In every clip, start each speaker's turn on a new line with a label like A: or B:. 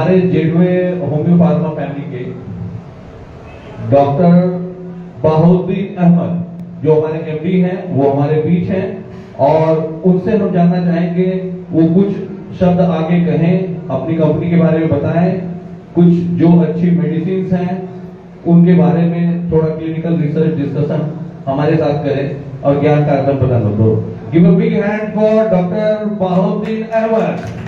A: हमारे जेडवे homeo pharma family के doctor Bahauddin Ahmad जो हमारे एमडी हैं वो हमारे बीच हैं और उनसे हम जानना चाहेंगे वो कुछ शब्द आगे कहें, अपनी कंपनी के बारे में बताएं, कुछ जो अच्छी मेडिसिन हैं उनके बारे में थोड़ा क्लिनिकल रिसर्च डिस्कशन हमारे साथ करें और ज्ञान का आदान प्रदान हो। तो give a big hand for doctor Bahauddin Ahmed.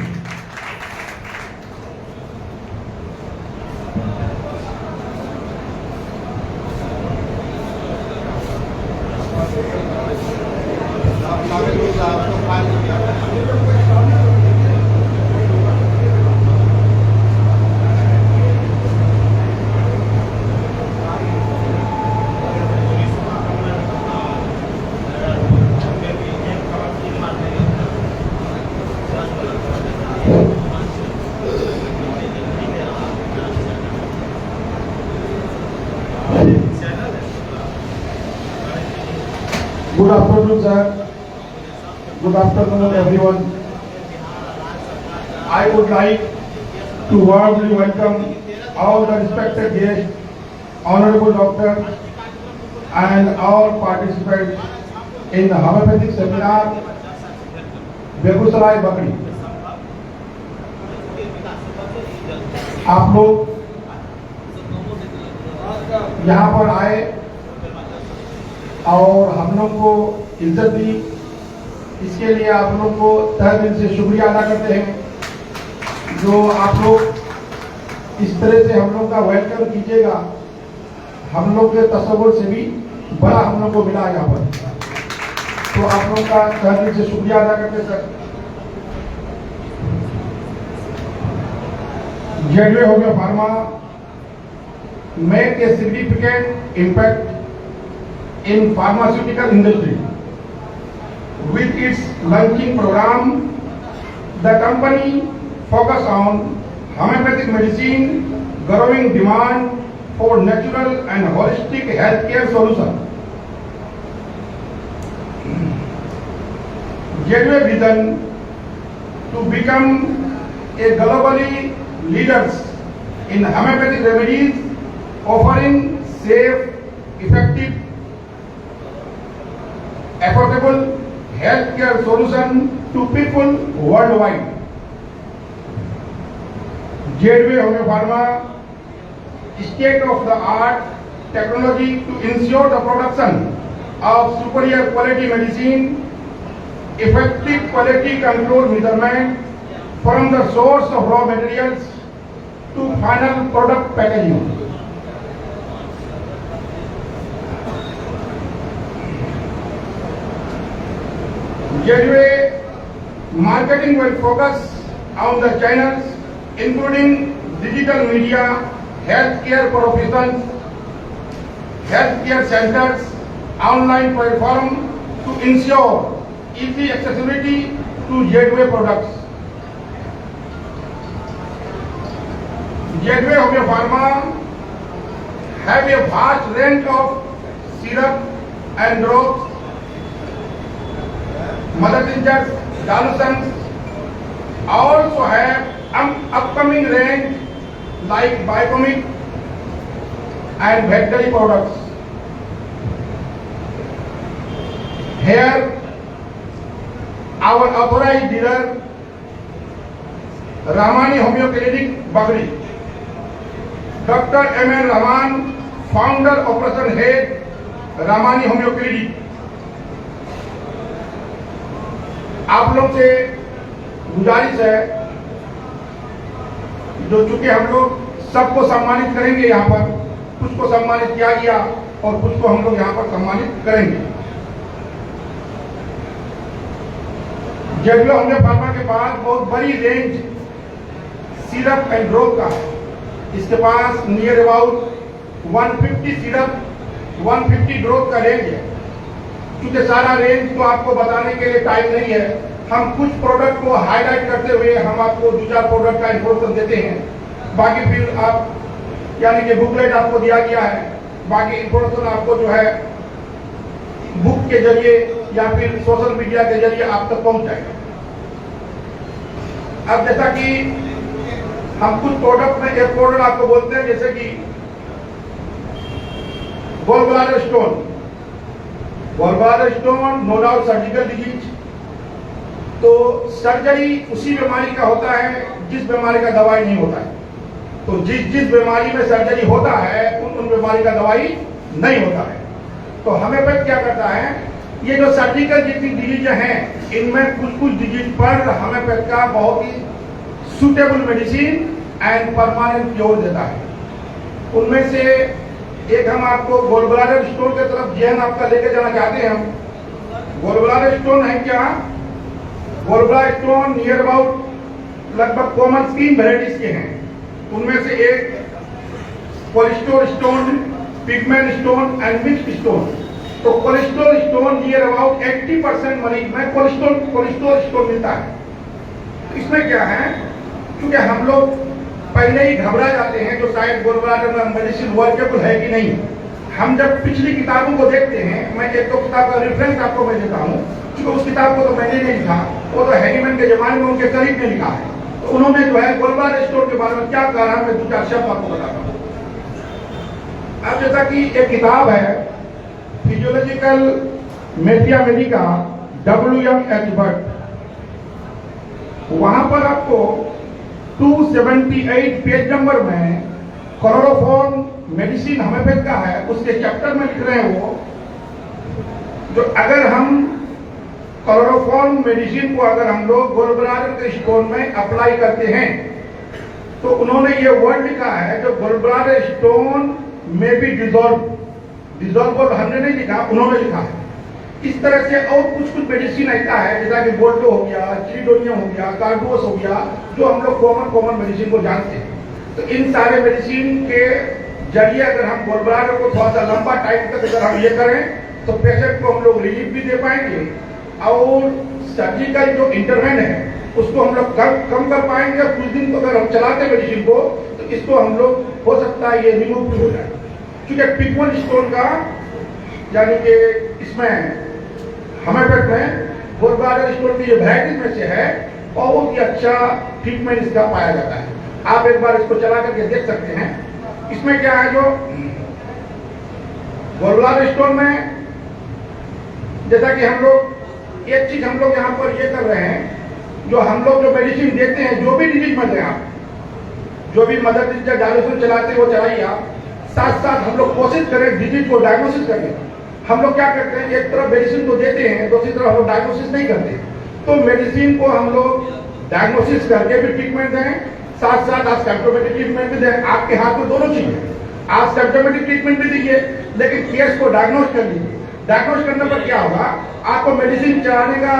B: Good afternoon, sir. Good afternoon, everyone. I would like to warmly welcome all the respected guests, Honorable Doctor, and all participants in the homeopathic seminar, Begusarai बकरी। आप लोग यहाँ पर आए और हम लोग को इज्जत दी, इसके लिए आप लोग को तहे दिल से शुक्रिया अदा करते हैं। जो आप लोग इस तरह से हम लोग का वेलकम कीजिएगा, हम लोग के तसव्वुर से भी बड़ा हम लोग को मिला यहाँ पर, तो आप लोग का तहे दिल से शुक्रिया अदा करते सर। जेडवे homeo pharma make a significant impact in pharmaceutical industry. With its launching program, the company focus on homeopathic medicine, growing demand for natural and holistic healthcare solutions. Gateway vision to become a globally leaders in homeopathic remedies, offering safe, effective, affordable healthcare solution to people worldwide. Gateway Hommyo Pharma state-of-the-art technology to ensure the production of superior quality medicine, effective quality control measurement from the source of raw materials to final product packaging. Gateway marketing will focus on the channels including digital media, healthcare professions, healthcare centers, online platform to ensure easy accessibility to Gateway products. Gateway Hommyo Pharma have a vast range of syrup and drops, mother tinctures, solutions, also have upcoming range like Biocomic and veterinary products. Here, our authorized dealer, Ramani Homeo Clinic, Bagri, Dr. M.N. Rahman, founder, operation head, Ramani Homeo Clinic. आप लोग से गुजारिश है, जो चूंकि हम लोग सबको सम्मानित करेंगे, यहाँ पर कुछ को सम्मानित किया गया और कुछ को हम लोग यहाँ पर सम्मानित करेंगे। जेडवे होम्यो फार्मा के पास बहुत बड़ी रेंज सिरप एंड ड्रॉप का है। इसके पास नियर अबाउट 150 सिरप, 150 ड्रॉप का रेंज है। क्योंकि सारा रेंज तो आपको बताने के लिए टाइम नहीं है, हम कुछ प्रोडक्ट को हाईलाइट करते हुए हम आपको 2-4 प्रोडक्ट का इंफॉर्मेशन देते हैं। बाकी फिर आप यानी कि बुकलेट आपको दिया गया है, बाकी इंफॉर्मेशन आपको जो है बुक के जरिए या फिर सोशल मीडिया के जरिए आप तक पहुंच जाएगा। अब जैसा कि हम कुछ प्रोडक्ट में एक प्रोडक्ट आपको बोलते हैं, जैसे कि gall bladder stone. Gall bladder stone no doubt surgical disease, तो सर्जरी उसी बीमारी का होता है जिस बीमारी का दवाई नहीं होता है। तो जिस बीमारी में सर्जरी होता है उन बीमारी का दवाई नहीं होता है। तो होम्योपैथ क्या करता है, ये जो सर्जिकल जितनी डिजीज हैं इनमें कुछ डिजीज पर होम्योपैथ का बहुत ही suitable medicine and permanent cure देता है। उनमें से एक हम आपको गॉल ब्लैडर स्टोन की तरफ जहन आपका लेके जाना चाहते हैं। हम गॉल ब्लैडर स्टोन है क्या, gall bladder stone near about लगभग कॉमन 3 वेराइटीज के हैं। उनमें से एक cholesterol stone, pigment stone and mixed stone. तो कोलेस्ट्रॉल स्टोन नियर अबाउट 80% मरीज में कोलेस्ट्रॉल स्टोन मिलता है। इसमें क्या है, क्योंकि हम लोग पहले ही घबरा जाते हैं जो शायद गॉल ब्लैडर में मेडिसिन वर्केबल है कि नहीं। हम जब पिछली किताबों को देखते हैं, मैं एक दो किताब का रेफरेंस आपको मैं देता हूँ, क्योंकि उस किताब को तो मैंने नहीं लिखा, वो तो हैरीमैन के जमाने में उनके करीब ने लिखा है। तो उन्होंने जो है गॉल ब्लैडर स्टोन के बारे में क्या कहा है, मैं 2-4 शब्द आपको बताता हूँ। अब जैसा कि एक किताब है फिजियोलॉजिकल मैथमेटिका WMH भट्ट, वहां पर आपको 278 पेज नंबर में क्लोरोफॉर्म मेडिसिन होम्योपैथ का है, उसके चैप्टर में लिख रहे हैं वो, जो अगर हम क्लोरोफॉर्म मेडिसिन को अगर हम लोग गॉल ब्लैडर के स्टोन में अप्लाई करते हैं तो उन्होंने ये वर्ड लिखा है, जो गॉल ब्लैडर स्टोन में भी डिजॉल्व हमने नहीं लिखा, उन्होंने लिखा है। इस तरह से और कुछ मेडिसिन ऐसा है जैसा कि बोल्टो हो गया, चिलिडोनियम हो गया, कार्डोस हो गया, जो हम लोग कॉमन मेडिसिन को जानते हैं। तो इन सारे मेडिसिन के जरिए अगर हम गॉल ब्लैडर को थोड़ा सा लंबा टाइम तक अगर हम ये करें तो पेशेंट को हम लोग रिलीफ भी दे पाएंगे और सर्जिकल जो इंटरवेंट है उसको हम लोग कम कर पाएंगे। और कुछ दिन अगर हम चलाते मेडिसिन को तो इसको हम लोग हो सकता है ये रिमूव भी हो जाए, क्योंकि पिगमेंट स्टोन का यानी कि इसमें होम्योपैथ में गॉल ब्लैडर स्टोन की जो वैरायटी में से है बहुत ही अच्छा ट्रीटमेंट इसका पाया जाता है। आप एक बार इसको चला करके देख सकते हैं। इसमें क्या है, जो गॉल ब्लैडर स्टोन में जैसा कि हम लोग एक चीज हम लोग यहाँ पर ये कर रहे हैं, जो हम लोग जो मेडिसिन देते हैं, जो भी डिजीज में दें आप, जो भी मदर डिजीज डायग्नोसिस चलाते हैं वो चलाइए आप, साथ साथ हम लोग कोशिश करें डिजीज को डायग्नोसिस करें। हम लोग क्या करते हैं, एक तरफ मेडिसिन को देते हैं, दूसरी तरफ हम लोग डायग्नोसिस नहीं करते। तो मेडिसिन को हम लोग डायग्नोसिस करके भी ट्रीटमेंट दें, साथ साथ आप सिम्प्टोमेटिक ट्रीटमेंट भी दें। आपके हाथ में दोनों चीजें, आप सिम्प्टोमेटिक ट्रीटमेंट भी दीजिए लेकिन केस को डायग्नोस कर लीजिए। डायग्नोस करने पर क्या होगा, आपको मेडिसिन चलाने का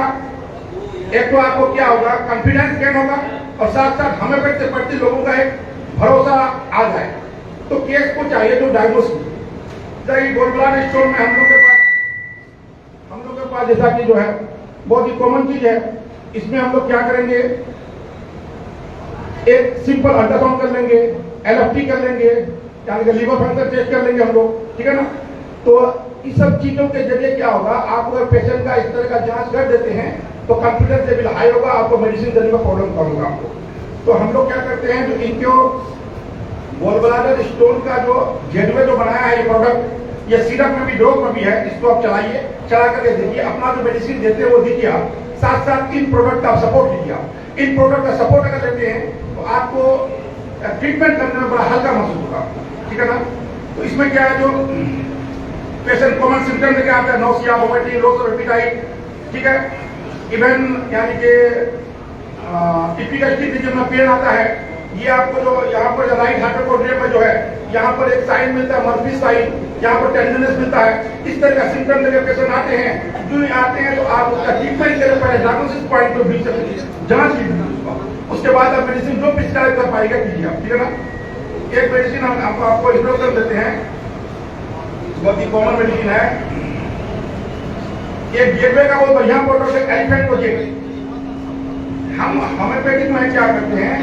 B: एक तो आपको क्या होगा, कॉन्फिडेंस गेन होगा और साथ साथ होम्योपैथ के प्रति लोगों का एक भरोसा आ जाए। तो केस को चाहिए जो डायग्नोस गॉल ब्लैडर स्टोन में हम लोग के पास जैसा कि जो है बहुत ही कॉमन चीज है, इसमें हम लोग क्या करेंगे, एक सिंपल अल्ट्रासाउंड कर लेंगे, LFT कर लेंगे, यानी कि लीवर फंक्शन टेस्ट कर लेंगे हम लोग, ठीक है ना। तो इस सब चीजों के जरिए क्या होगा, आप अगर पेशेंट का इस तरह का जांच कर देते हैं तो कॉन्फिडेंस लेवल हाई होगा, आपको मेडिसिन देने में प्रॉब्लम कम होगा आपको। तो हम लोग क्या करते हैं, जो इनको गॉल ब्लैडर स्टोन का जो जेडवे जो बनाया है ये प्रोडक्ट, ये सिरप में भी ड्रॉप में भी है, इसको आप चलाइए, चला करके देखिए, अपना जो मेडिसिन देते हैं वो दीजिए आप, साथ साथ इन प्रोडक्ट का सपोर्ट लीजिए आप। इन प्रोडक्ट का सपोर्ट अगर लेते हैं तो आपको ट्रीटमेंट करने में बड़ा हल्का महसूस होगा, ठीक है ना। तो इसमें क्या है, जो पेशेंट कॉमन सिम्टम लेके आता है, nausea, vomiting, loss of appetite, ठीक है, इवन यानी कि टिपिकल जब में पेन आता है, ये आपको जो यहाँ पर राइट हाइपोकोड्रियम में जो है यहाँ पर एक साइन मिलता है, मर्फी साइन, यहाँ पर टेंडरनेस मिलता है। इस तरह का सिम्टम लेकर पेशेंट आते हैं, जो आते हैं तो आप उसका ट्रीटमेंट करें, पहले डायग्नोसिस पॉइंट पे भी जांच लीजिए उसका, उसके बाद आप मेडिसिन जो प्रिस्क्राइब कर पाएगा कीजिए आप, ठीक है ना। एक मेडिसिन हम आपको इंट्रोड्यूस कर देते हैं, बहुत ही कॉमन मेडिसिन है, एक जेडवे का बहुत बढ़िया प्रोडक्ट है, एलिफेंट प्रोजेक्ट। हम होम्योपैथिक में क्या करते हैं,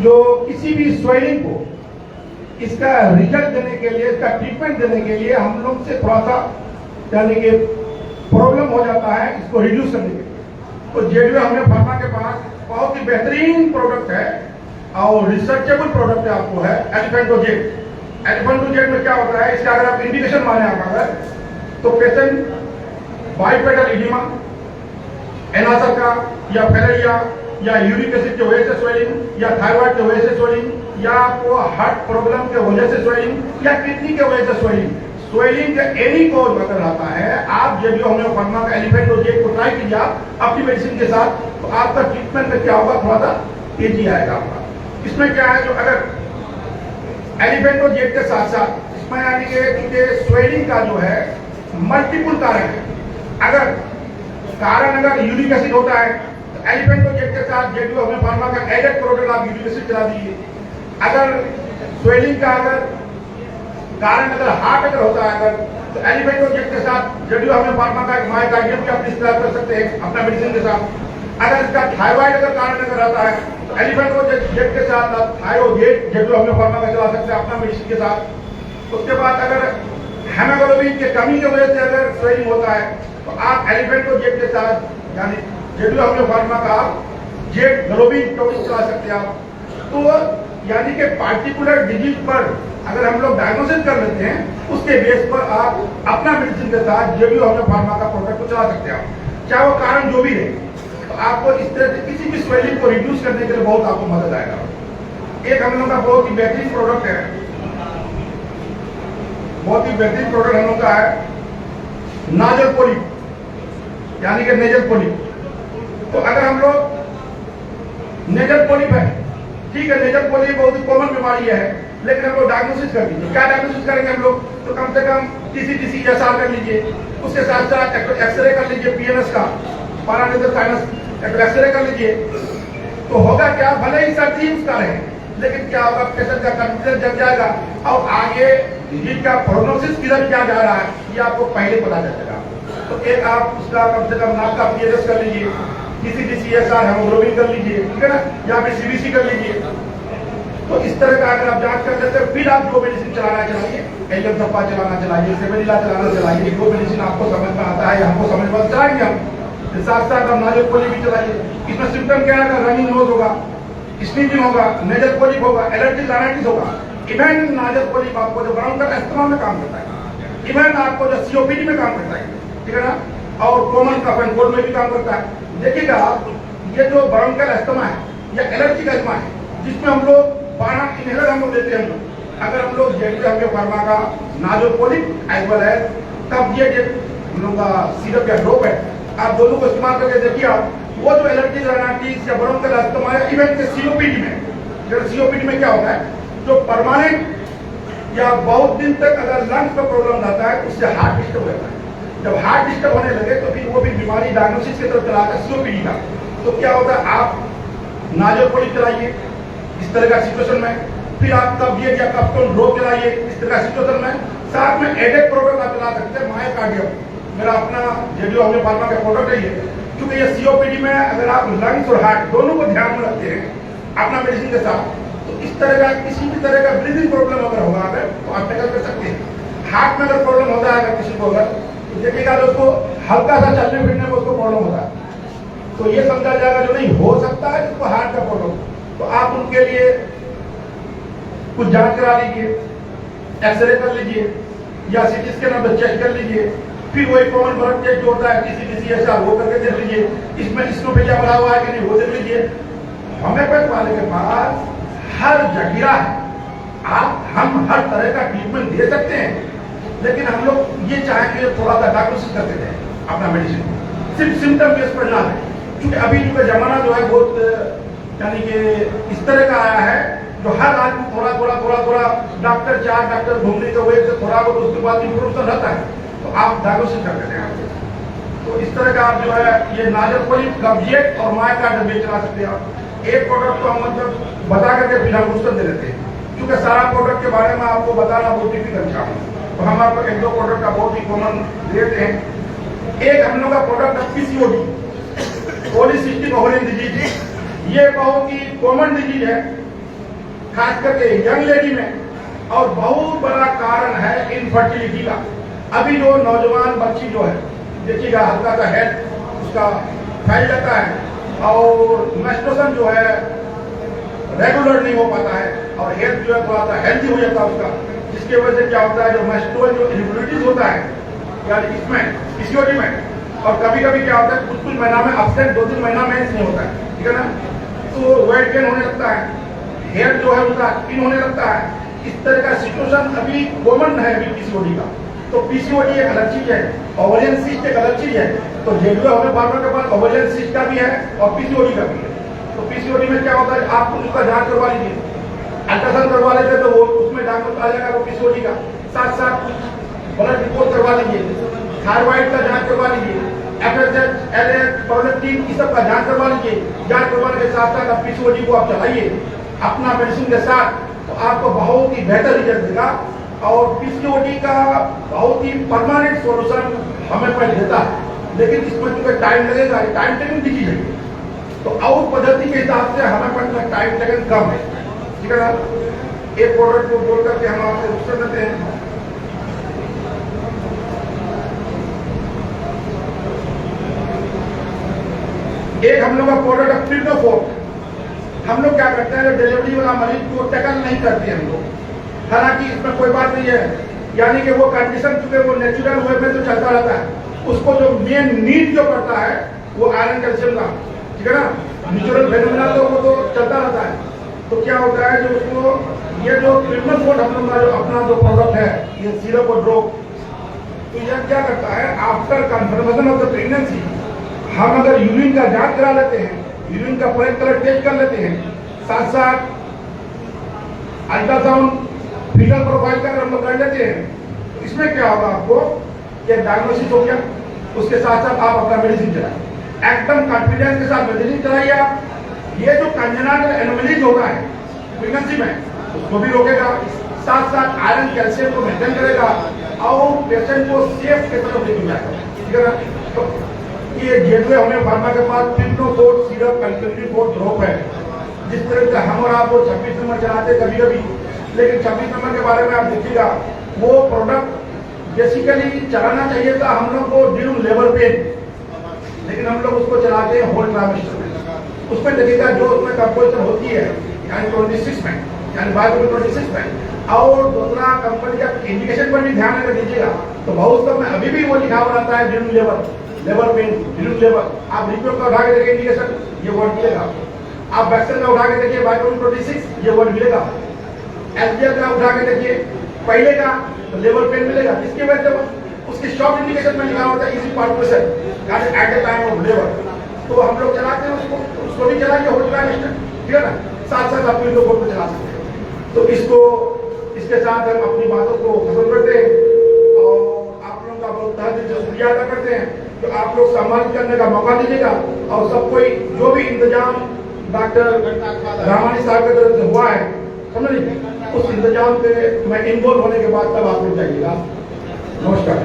B: जो किसी भी स्वेलिंग को इसका रिजल्ट देने के लिए, इसका ट्रीटमेंट देने के लिए हम लोग से थोड़ा सा यानी कि प्रॉब्लम हो जाता है इसको रिड्यूस करने के लिए। तो जेडवे हमने फार्मा के पास बहुत ही बेहतरीन प्रोडक्ट है, और रिसर्चेबल प्रोडक्ट आपको है एलिफेंटोजेट। एलिफेंटोजेट में क्या होता है, इसका अगर आप इंडिकेशन माने आप अगर, तो पेशेंट बाइपेटल इडिमा, एनासर का या फेलेरिया या यूरिक एसिड की वजह से स्वेलिंग या थायराइड की वजह से स्वेलिंग या आपको हार्ट प्रॉब्लम के वजह से स्वेलिंग या किडनी के वजह से स्वेलिंग का एनी कॉज अगर आता है, आप जब होम्योपैथी का एलिफेंटोजेट को ट्राई कीजिए आप अपनी मेडिसिन के साथ, तो आपका ट्रीटमेंट में क्या होगा, थोड़ा सा तेजी आएगा आपका। इसमें क्या है, जो अगर एलिफेंटोजेट के साथ साथ इसमें यानी कि क्योंकि स्वेलिंग का जो है मल्टीपल कारण है, अगर यूरिक एसिड होता है तो एलिफेंटोजेट के साथ जेडू होम्योपैथी का एडेड प्रोडक्ट आप यूरिक एसिड चला दीजिए। अगर स्वेलिंग का कारण अगर हार्ट अगर होता है तो एलिफेंटोजेट के साथ जेडू होम्योपैथी का मायोकार्डियम भी आप इस्तेमाल कर सकते हैं अपना मेडिसिन के साथ। अगर इसका थायराइड अगर कारण अगर रहता है तो एलिफेंटोजेट के साथ आप थायरोजेट जेडू होम्योपैथी का चला सकते हैं अपना मेडिसिन के साथ। उसके बाद अगर हेमोग्लोबिन की कमी की वजह से अगर स्वेलिंग होता है तो आप एलिफेंटोजेट के साथ यानी जेडू होम्योपैथी का जेट ग्लोबिन टॉनिक चला सकते हैं आप। तो यानी कि पार्टिकुलर डिजीज पर अगर हम लोग डायग्नोसिस कर लेते हैं, उसके बेस पर आप अपना मेडिसिन के साथ जेडू होम्योपैथी का प्रोडक्ट को चला सकते हैं आप, चाहे वो कारण जो भी रहे। तो आपको इस तरह से किसी भी स्वेलिंग को रिड्यूस करने के लिए बहुत आपको मदद आएगा। एक हम लोग का बहुत ही बेहतरीन प्रोडक्ट है, बहुत ही बेहतरीन प्रोडक्ट हम लोग का है नाजल पोलिप, यानी कि नेजल पोलिप। तो अगर हम लोग नेजल पोलिप है, ठीक है, नेजल पोलिप बहुत ही कॉमन बीमारी है, लेकिन हम लोग डायग्नोसिस कर लीजिए। क्या डायग्नोसिस करेंगे हम लोग, तो कम से कम TCTC-SR कर लीजिए, उसके साथ साथ एक्सरे कर लीजिए PNS का, पैरानेजल साइनस एक्सरे कर लीजिए। तो होगा क्या, भले ही सर्दी उसका रहे, लेकिन क्या होगा, पेशेंट का कॉन्फिडेंस जग जाएगा और आगे डिजीज का प्रोग्नोसिस किधर क्या जा रहा है ये आपको पहले पता चलेगा। तो एक आप उसका कम से कम नाक का PNS कर लीजिए, TCTC-SR हेमोग्लोबिन कर लीजिए, ठीक है ना, या फिर CBC कर लीजिए। तो इस तरह का अगर आप जांच कर लेते हैं, फिर आप जो मेडिसिन चलाना चलाइए, एलियम सप्पा चलाना चलाइए, सेबेरिला चलाना चलाइए, जो मेडिसिन आपको समझ में आता है, हमको समझ में चलाएंगे हम। साथ साथ हम नाजल पोलिप भी चलाइए। इसमें सिम्टम क्या है, रनिंग नोज होगा, स्नीजिंग होगा, नेजल पोलिप होगा, एलर्जी राइनाइटिस होगा। इवन नाजल पोलिप आपको जो ब्रोंकल अस्थमा में काम करता है, इवन आपको जो COPD में काम करता है, ठीक है ना, और कॉमन कफ एंड कोल्ड में भी काम करता है। देखिएगा, ये जो ब्रोंकल अस्थमा है या एलर्जी अस्थमा है, जिसमें हम लोग 12 इनहेलर हम लोग देते हैं, हम लोग अगर हम लोग जेडू होम्योपैथी का नाजल पोलिप एज वेल है, तब ये हम लोग का सिरप या ड्रॉप है, आप दोनों को इस्तेमाल करके देखिए। आप वो जो एलर्जी राइनाइटिस या ब्रोंकल अस्थमा है, इवन के COPD में, COPD में क्या होता है, जो परमानेंट या बहुत दिन तक अगर लंग्स में प्रॉब्लम आता है, उससे हार्ट डिस्टर्ब होता है। जब हार्ट डिस्टर्ब होने लगे तो फिर वो भी बीमारी डायग्नोसिस की तरफ चलाता है COPD का। तो क्या होता है, आप नाजल पोलिप चलाइए इस तरह का सिचुएशन में, फिर आप कब्जियत या कफटोन ड्रॉप चलाइए इस तरह का सिचुएशन में, साथ में एडेड प्रोडक्ट आप चला सकते हैं मायोकार्डियम, मेरा अपना जेडू होम्योपैथी का प्रोडक्ट है ये। क्योंकि ये COPD में अगर आप लंग्स और हार्ट दोनों को ध्यान में रखते हैं अपना मेडिसिन के साथ, तो इस तरह का किसी भी तरह का ब्रीदिंग प्रॉब्लम अगर होगा अगर, तो आप टैकल कर सकते हैं। हार्ट में अगर प्रॉब्लम होता है अगर किसी को, अगर तो देखिएगा तो उसको हल्का सा चलने फिरने में उसको प्रॉब्लम होता है, तो ये समझा जाएगा जो नहीं हो सकता है जिसको हार्ट का प्रॉब्लम, तो आप उनके लिए कुछ जांच करा लीजिए, एक्सरे कर लीजिए या CT स्कैन आप चेक कर लीजिए। फिर वही कॉमन ब्लड टेस्ट जो होता है TCTC-SR वो करके देख लीजिए, इसमें स्टोपेजिया बढ़ा हुआ है कि नहीं वो देख लीजिए। होम्योपैथ वाले के पास हर जगीरा है, हम हर तरह का ट्रीटमेंट दे सकते हैं, लेकिन हम लोग ये चाहेंगे थोड़ा सा डायग्नोसिस करते थे अपना मेडिसिन, सिर्फ सिम्टम बेस पर ना है। क्योंकि अभी का जमाना जो है बहुत यानी कि इस तरह का आया है, जो हर आदमी थोड़ा थोड़ा डॉक्टर 4 डॉक्टर घूमने के वजह से थोड़ा बहुत उसके बाद इंप्रूव रहता है, तो आप डायग्नोसिस कर देते हैं। तो इस तरह का आप जो है ये नाजल पोलिप, कब्जियत और मायोकार्डियम भी चला सकते हैं आप। एक प्रोडक्ट तो हम मतलब बता करके फिर हम उसको दे देते हैं, क्योंकि सारा प्रोडक्ट के बारे में आपको बताना बहुत डिफिकल्ट काम है, तो हम आपको 1-2 प्रोडक्ट का बहुत ही कॉमन देते हैं। एक हम लोग का प्रोडक्ट है PCOD, पॉलीसिस्टिक ओवरियन डिजीज। ये बहुत ही कॉमन डिजीज है, खास करके यंग लेडी में, और बहुत बड़ा कारण है इनफर्टिलिटी का। अभी जो नौजवान बच्ची जो है, देखिएगा हल्का सा हेड उसका फैल जाता है, और मेंस्ट्रुएशन जो है रेगुलर नहीं हो पाता है और हेल्थ जो है थोड़ा सा हेल्थी हो जाता है उसका, जिसकी वजह से क्या होता है जो मेंस्ट्रुअल जो इरेगुलरिटीज होता है यानी इसमें पीसीओडी में, और कभी कभी क्या होता है कुछ महीना में अपसेंट 2-3 महीना मेंस नहीं होता है, ठीक है ना, तो वेट गेन होने लगता है, हेयर जो है उनका स्किन होने लगता है। इस तरह का सिचुएशन अभी कॉमन है अभी पीसीओडी का। तो पीसीओडी एक अलग चीज है, ओवरियन सिस्ट एक अलग चीज है। तो जेडीओ हमें फार्मा के पास ओवरियन सिस्ट का भी है और पीसीओडी का भी है। तो पीसीओडी में क्या होता है आप उसका जांच करवा लीजिए, अल्ट्रासाउंड करवा लेते तो वो उसमें डॉक्टर आ जाएगा वो पीसीओडी का, साथ साथ ब्लड रिपोर्ट करवा लीजिए, थायराइड का जांच करवा लीजिए, एफएसएच, एलएच, प्रोलेक्टिन इस सब का जांच करवा लीजिए। जांच करवाने के साथ साथ आप पीसीओडी को आप चलाइए अपना मेडिसिन के साथ, तो आपको बहुत ही बेहतर रिजल्ट देगा। और पीसीओडी का बहुत ही परमानेंट सॉल्यूशन हमें पहले देता है, लेकिन इसमें जो टाइम लगेगा, टाइम टेकिंग की चीज है। तो और पद्धति के हिसाब से हमें पर टाइम टेकिंग कम है, ठीक है ना। एक प्रोडक्ट को बोल करके हम आपसे उत्तर देते हैं। एक हम लोग का प्रोडक्ट है फ्रीडोफोर्ट। हम लोग क्या करते हैं डिलीवरी वाला मरीज को टैकल नहीं करते हम लोग, हालांकि इसमें कोई बात नहीं है, यानी कि वो कंडीशन चुके वो नेचुरल वे में तो चलता रहता है। उसको जो मेन नीड जो पड़ता है वो आयरन कैल्शियम का, ठीक है ना, नेचुरल फेनोमेना तो वो तो चलता रहता है। तो क्या होता है जो उसको ये जो फ्रीडोफोर्ट हम लोग का जो अपना जो प्रोडक्ट है ये सिरप और ड्रॉप, तो यह क्या करता है after confirmation of the pregnancy हम अगर यूरिन का जांच करा लेते हैं, यूरिन का ब्लड कलर टेस्ट कर लेते हैं, साथ साथ अल्ट्रासाउंड फीटल प्रोफाइल का हम लोग कर लेते हैं, तो इसमें क्या होगा आपको ये डायग्नोसिस हो गया। उसके साथ साथ आप अपना मेडिसिन चलाएं, एकदम कॉन्फिडेंस के साथ मेडिसिन चलाइए आप। ये जो कंजेनिटल एनोमलीज होता है प्रेगनेंसी में उसको भी रोकेगा, साथ साथ आयरन कैल्शियम को मेंटेन करेगा और पेशेंट को सेफ के तरफ लेके जाएगा, ठीक है ना। तो ये जेडवे हमें फार्मा के पास फ्रीडोफोर्ट सिरप कंट्रीफोर्ट ड्रॉप है। जिस तरह से हम और आप वो 26 नंबर चलाते कभी कभी, लेकिन 26 नंबर के बारे में आप देखिएगा वो प्रोडक्ट बेसिकली चलाना चाहिए था हम लोग को ड्यूरिंग लेबर पेन, लेकिन हम लोग उसको चलाते हैं होल ट्राइमेस्टर में। उसमें देखिएगा जो उसमें कंपोजिशन होती है यानी 26 में, यानी 26 में, और दूसरा कंपनी का इंडिकेशन पर भी ध्यान रख दीजिएगा तो बहुत सब में अभी भी वो लिखा हुआ रहता है during labour pain, during labour. आप रिपोर्ट का उठा के देखिए इंडिकेशन, ये वर्ड मिलेगा। आप वैक्सीन का उठा के देखिए 26, ये वर्ड मिलेगा। एसबीएल का उठा के देखिए पहले का तो लेबर पेन मिलेगा, इसकी वजह से उसकी शॉर्ट इंडिकेशन में लिखा होता है इसी पार्टिकुलर यानी at the time of labour. तो हम लोग चलाते हैं उसको भी चलाइए होल ट्राइमेस्टर, ठीक है ना, साथ साथ आप फ्रीडोफोर्ट को चला सकते हैं। तो इसके साथ हम अपनी बातों को खत्म करते हैं और आप लोगों का बहुत तहे दिल से शुक्रिया अदा करते हैं तो आप लोग सम्मानित करने का मौका दीजिएगा। और सब कोई जो भी इंतजाम डॉक्टर रामानी साहब की तरफ से हुआ है समझ लीजिए, उस इंतजाम पे मैं इन्वॉल्व होने के बाद तब आप लोग जाइएगा। नमस्कार।